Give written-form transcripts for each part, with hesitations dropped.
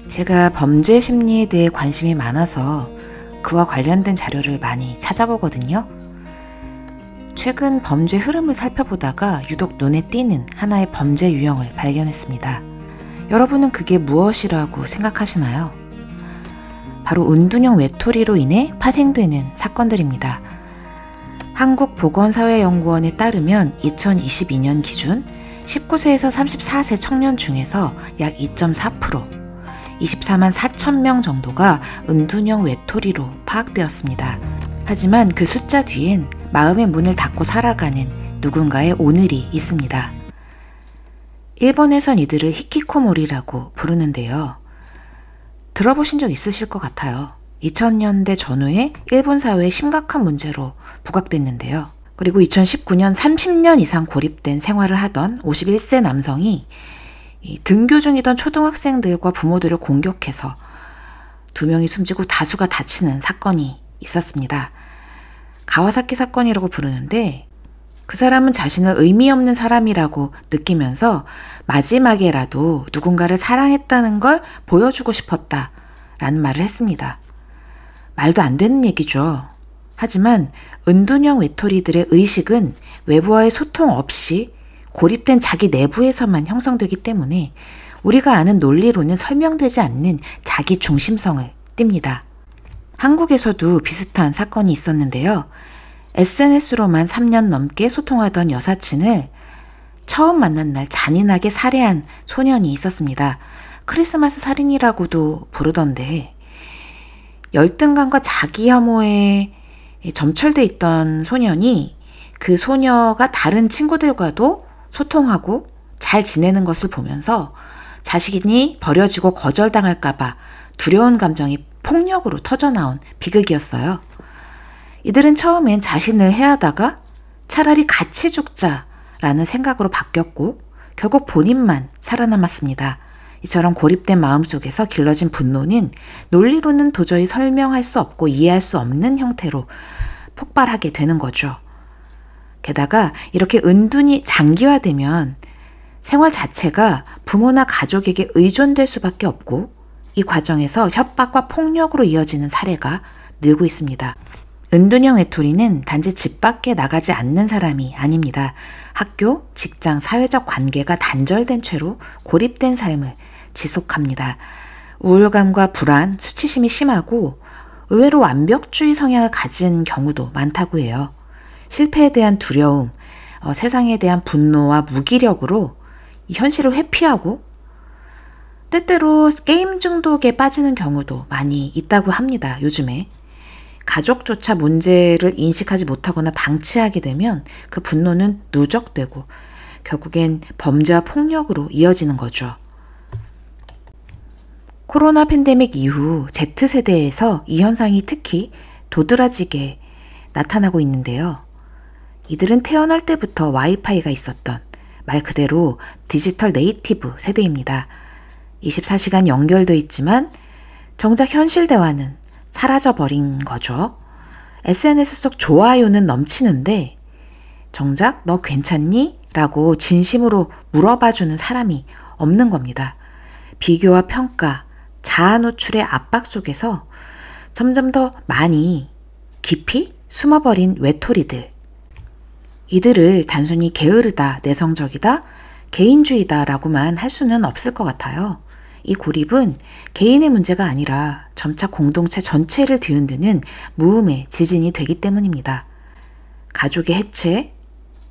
제가 범죄 심리에 대해 관심이 많아서 그와 관련된 자료를 많이 찾아보거든요. 최근 범죄 흐름을 살펴보다가 유독 눈에 띄는 하나의 범죄 유형을 발견했습니다. 여러분은 그게 무엇이라고 생각하시나요? 바로 은둔형 외톨이로 인해 파생되는 사건들입니다. 한국보건사회연구원에 따르면 2022년 기준 19세에서 34세 청년 중에서 약 2.4%, 24만 4천 명 정도가 은둔형 외톨이로 파악되었습니다. 하지만 그 숫자 뒤엔 마음의 문을 닫고 살아가는 누군가의 오늘이 있습니다. 일본에선 이들을 히키코모리라고 부르는데요. 들어보신 적 있으실 것 같아요. 2000년대 전후에 일본 사회의 심각한 문제로 부각됐는데요. 그리고 2019년 30년 이상 고립된 생활을 하던 51세 남성이 등교 중이던 초등학생들과 부모들을 공격해서 2명이 숨지고 다수가 다치는 사건이 있었습니다. 가와사키 사건이라고 부르는데 그 사람은 자신을 의미 없는 사람이라고 느끼면서 마지막에라도 누군가를 사랑했다는 걸 보여주고 싶었다라는 말을 했습니다. 말도 안 되는 얘기죠. 하지만 은둔형 외톨이들의 의식은 외부와의 소통 없이 고립된 자기 내부에서만 형성되기 때문에 우리가 아는 논리로는 설명되지 않는 자기 중심성을 띱니다. 한국에서도 비슷한 사건이 있었는데요. SNS로만 3년 넘게 소통하던 여사친을 처음 만난 날 잔인하게 살해한 소년이 있었습니다. 크리스마스 살인이라고도 부르던데 열등감과 자기 혐오에 점철돼 있던 소년이 그 소녀가 다른 친구들과도 소통하고 잘 지내는 것을 보면서 자신이 버려지고 거절당할까봐 두려운 감정이 폭력으로 터져나온 비극이었어요. 이들은 처음엔 자신을 해하다가 차라리 같이 죽자라는 생각으로 바뀌었고 결국 본인만 살아남았습니다. 이처럼 고립된 마음속에서 길러진 분노는 논리로는 도저히 설명할 수 없고 이해할 수 없는 형태로 폭발하게 되는 거죠. 게다가 이렇게 은둔이 장기화되면 생활 자체가 부모나 가족에게 의존될 수밖에 없고 이 과정에서 협박과 폭력으로 이어지는 사례가 늘고 있습니다. 은둔형 외톨이는 단지 집 밖에 나가지 않는 사람이 아닙니다. 학교, 직장, 사회적 관계가 단절된 채로 고립된 삶을 지속합니다. 우울감과 불안, 수치심이 심하고 의외로 완벽주의 성향을 가진 경우도 많다고 해요. 실패에 대한 두려움, 세상에 대한 분노와 무기력으로 현실을 회피하고 때때로 게임 중독에 빠지는 경우도 많이 있다고 합니다. 요즘에. 가족조차 문제를 인식하지 못하거나 방치하게 되면 그 분노는 누적되고 결국엔 범죄와 폭력으로 이어지는 거죠. 코로나 팬데믹 이후 Z세대에서 이 현상이 특히 도드라지게 나타나고 있는데요. 이들은 태어날 때부터 와이파이가 있었던 말 그대로 디지털 네이티브 세대입니다. 24시간 연결돼 있지만 정작 현실 대화는 사라져버린 거죠. SNS 속 좋아요는 넘치는데 정작 너 괜찮니? 라고 진심으로 물어봐주는 사람이 없는 겁니다. 비교와 평가, 자아 노출의 압박 속에서 점점 더 많이 깊이 숨어버린 외톨이들. 이들을 단순히 게으르다, 내성적이다, 개인주의다 라고만 할 수는 없을 것 같아요. 이 고립은 개인의 문제가 아니라 점차 공동체 전체를 뒤흔드는 무음의 지진이 되기 때문입니다. 가족의 해체,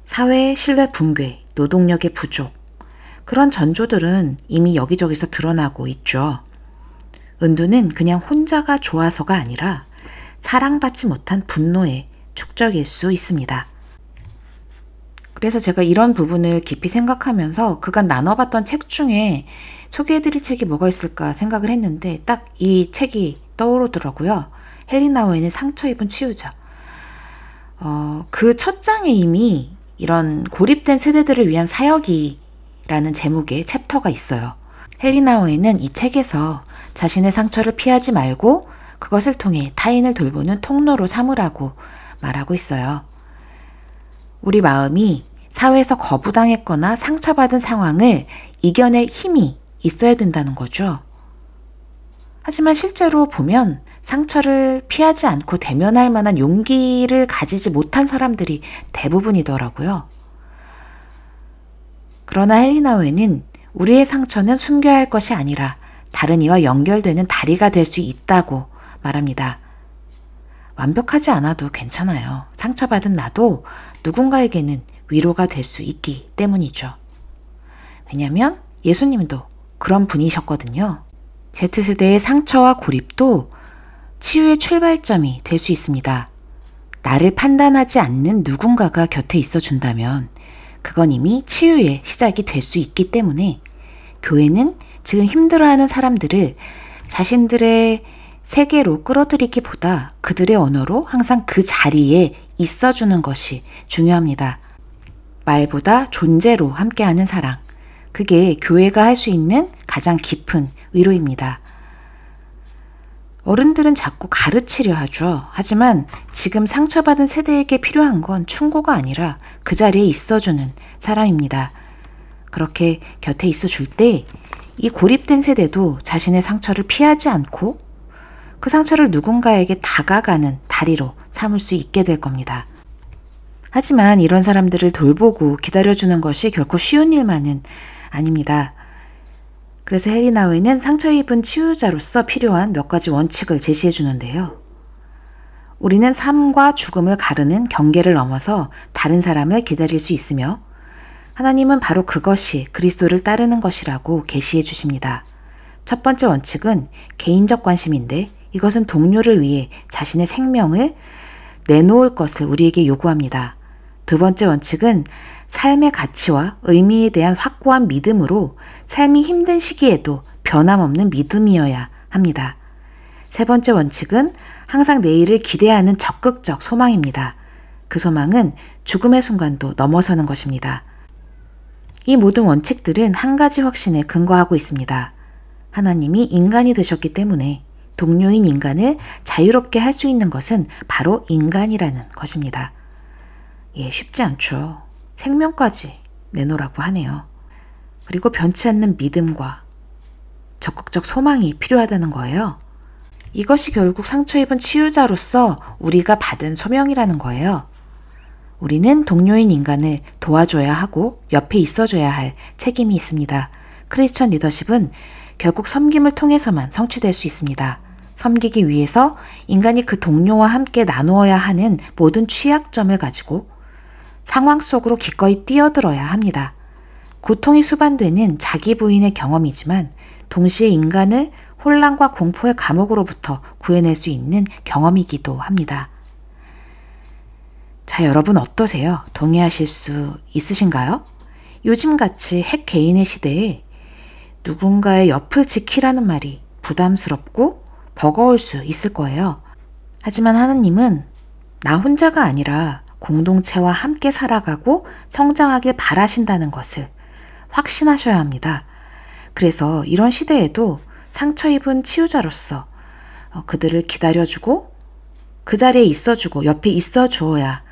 사회의 신뢰 붕괴, 노동력의 부족, 그런 전조들은 이미 여기저기서 드러나고 있죠. 은둔은 그냥 혼자가 좋아서가 아니라 사랑받지 못한 분노의 축적일 수 있습니다. 그래서 제가 이런 부분을 깊이 생각하면서 그간 나눠봤던 책 중에 소개해드릴 책이 뭐가 있을까 생각을 했는데 딱 이 책이 떠오르더라고요. 헨리 나우엔의 상처 입은 치유자. 그 첫 장에 이미 이런 고립된 세대들을 위한 사역이라는 제목의 챕터가 있어요. 헨리 나우엔은 이 책에서 자신의 상처를 피하지 말고 그것을 통해 타인을 돌보는 통로로 삼으라고 말하고 있어요. 우리 마음이 사회에서 거부당했거나 상처받은 상황을 이겨낼 힘이 있어야 된다는 거죠. 하지만 실제로 보면 상처를 피하지 않고 대면할 만한 용기를 가지지 못한 사람들이 대부분이더라고요. 그러나 헬리나우에는 우리의 상처는 숨겨야 할 것이 아니라 다른 이와 연결되는 다리가 될 수 있다고 말합니다. 완벽하지 않아도 괜찮아요. 상처받은 나도 누군가에게는 위로가 될 수 있기 때문이죠. 왜냐하면 예수님도 그런 분이셨거든요. Z세대의 상처와 고립도 치유의 출발점이 될 수 있습니다. 나를 판단하지 않는 누군가가 곁에 있어 준다면 그건 이미 치유의 시작이 될 수 있기 때문에 교회는 지금 힘들어하는 사람들을 자신들의 세계로 끌어들이기보다 그들의 언어로 항상 그 자리에 있어주는 것이 중요합니다. 말보다 존재로 함께하는 사랑, 그게 교회가 할 수 있는 가장 깊은 위로입니다. 어른들은 자꾸 가르치려 하죠. 하지만 지금 상처받은 세대에게 필요한 건 충고가 아니라 그 자리에 있어주는 사람입니다. 그렇게 곁에 있어줄 때 이 고립된 세대도 자신의 상처를 피하지 않고 그 상처를 누군가에게 다가가는 다리로 삼을 수 있게 될 겁니다. 하지만 이런 사람들을 돌보고 기다려주는 것이 결코 쉬운 일만은 아닙니다. 그래서 헬리나우에는 상처 입은 치유자로서 필요한 몇 가지 원칙을 제시해 주는데요. 우리는 삶과 죽음을 가르는 경계를 넘어서 다른 사람을 기다릴 수 있으며 하나님은 바로 그것이 그리스도를 따르는 것이라고 계시해 주십니다. 첫 번째 원칙은 개인적 관심인데 이것은 동료를 위해 자신의 생명을 내놓을 것을 우리에게 요구합니다. 두 번째 원칙은 삶의 가치와 의미에 대한 확고한 믿음으로 삶이 힘든 시기에도 변함없는 믿음이어야 합니다. 세 번째 원칙은 항상 내일을 기대하는 적극적 소망입니다. 그 소망은 죽음의 순간도 넘어서는 것입니다. 이 모든 원칙들은 한 가지 확신에 근거하고 있습니다. 하나님이 인간이 되셨기 때문에 동료인 인간을 자유롭게 할 수 있는 것은 바로 인간이라는 것입니다. 쉽지 않죠. 생명까지 내놓으라고 하네요. 그리고 변치 않는 믿음과 적극적 소망이 필요하다는 거예요. 이것이 결국 상처 입은 치유자로서 우리가 받은 소명이라는 거예요. 우리는 동료인 인간을 도와줘야 하고 옆에 있어줘야 할 책임이 있습니다. 크리스천 리더십은 결국 섬김을 통해서만 성취될 수 있습니다. 섬기기 위해서 인간이 그 동료와 함께 나누어야 하는 모든 취약점을 가지고 상황 속으로 기꺼이 뛰어들어야 합니다. 고통이 수반되는 자기 부인의 경험이지만 동시에 인간을 혼란과 공포의 감옥으로부터 구해낼 수 있는 경험이기도 합니다. 자, 여러분 어떠세요? 동의하실 수 있으신가요? 요즘같이 핵 개인의 시대에 누군가의 옆을 지키라는 말이 부담스럽고 버거울 수 있을 거예요. 하지만 하나님은 나 혼자가 아니라 공동체와 함께 살아가고 성장하길 바라신다는 것을 확신하셔야 합니다. 그래서 이런 시대에도 상처 입은 치유자로서 그들을 기다려주고 그 자리에 있어주고 옆에 있어주어야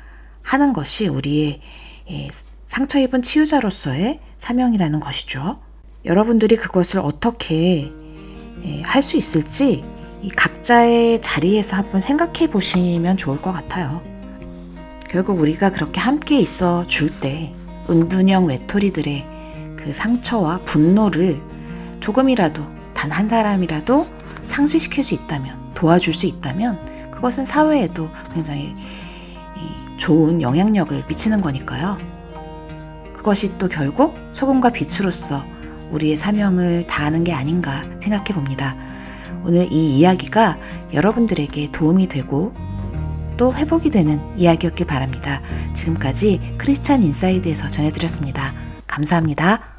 하는 것이 우리의 상처 입은 치유자로서의 사명이라는 것이죠. 여러분들이 그것을 어떻게 할 수 있을지 이 각자의 자리에서 한번 생각해 보시면 좋을 것 같아요. 결국 우리가 그렇게 함께 있어 줄 때 은둔형 외톨이들의 그 상처와 분노를 조금이라도 단 한 사람이라도 상쇄시킬 수 있다면, 도와줄 수 있다면 그것은 사회에도 굉장히 좋은 영향력을 미치는 거니까요. 그것이 또 결국 소금과 빛으로서 우리의 사명을 다하는 게 아닌가 생각해 봅니다. 오늘 이 이야기가 여러분들에게 도움이 되고 또 회복이 되는 이야기였길 바랍니다. 지금까지 크리스찬 인사이드에서 전해드렸습니다. 감사합니다.